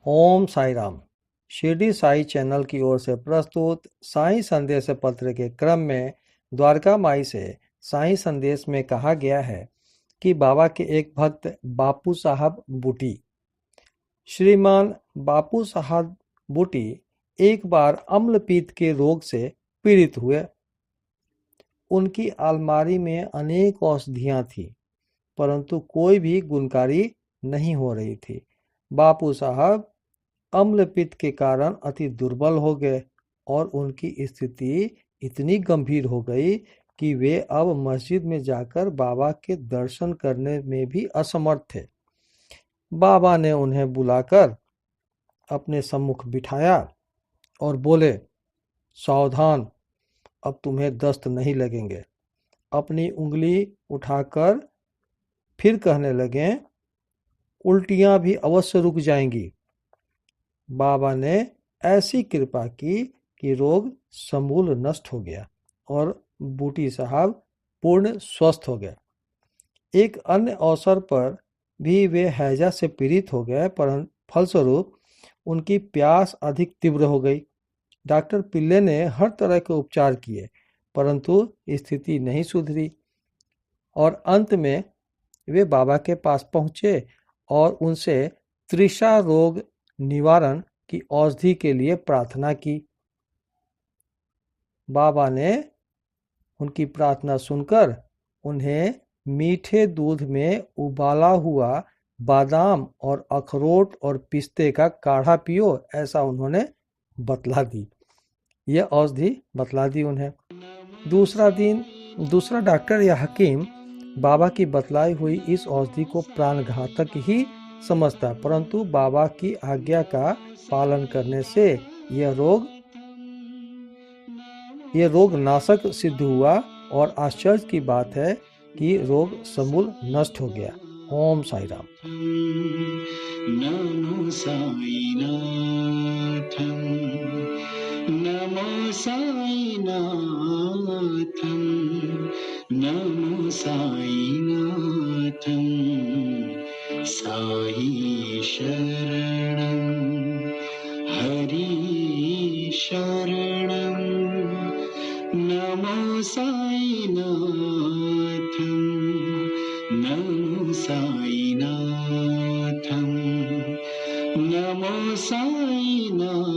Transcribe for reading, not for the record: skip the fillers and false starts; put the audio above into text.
ओम Sai Ram. Shirdi Sai channel की ओर से प्रस्तुत साई संदेश पत्र के क्रम में द्वारका माई से साई संदेश में कहा गया है कि बाबा के एक भक्त बापू साहब बूटी, श्रीमान बापू साहब बूटी एक बार अम्लपीत के रोग से पीड़ित हुए। उनकी अलमारी में अनेक औषधियां थी, परंतु कोई भी गुणकारी नहीं हो रही थी। बापू साहब अम्लपित्त के कारण अति दुर्बल हो गए और उनकी स्थिति इतनी गंभीर हो गई कि वे अब मस्जिद में जाकर बाबा के दर्शन करने में भी असमर्थ थे। बाबा ने उन्हें बुलाकर अपने सम्मुख बिठाया और बोले, सावधान, अब तुम्हें दस्त नहीं लगेंगे। अपनी उंगली उठाकर फिर कहने लगे, उल्टियां भी अवश्य रुक जाएंगी। बाबा ने ऐसी कृपा की कि रोग समूल नष्ट हो गया और बूटी साहब पूर्ण स्वस्थ हो गए। एक अन्य अवसर पर भी वे हैजा से पीड़ित हो गए, पर फलस्वरूप उनकी प्यास अधिक तीव्र हो गई। डॉक्टर पिल्ले ने हर तरह के उपचार किए, परंतु स्थिति नहीं सुधरी और अंत में वे बाबा के पास पहुंचे और उनसे तृषा रोग निवारण की औषधि के लिए प्रार्थना की। बाबा ने उनकी प्रार्थना सुनकर उन्हें मीठे दूध में उबाला हुआ बादाम और अखरोट और पिस्ते का काढ़ा पियो, ऐसा उन्होंने बतला दी। यह औषधि बतला दी उन्हें। दूसरा डॉक्टर या हकीम बाबा की बतलाई हुई इस औषधि को प्राणघातक ही समझता, परंतु बाबा की आज्ञा का पालन करने से यह रोग नाशक सिद्ध हुआ और आश्चर्य की बात है कि रोग समूल नष्ट हो गया। ओम साई राम। नमो साई नाथम, नमो साई नाथम, नमो साई नाथम, साई शरणं हरि शरणं, नमो साई नाथम, नमो साई नाथम, नमो साई नाथम।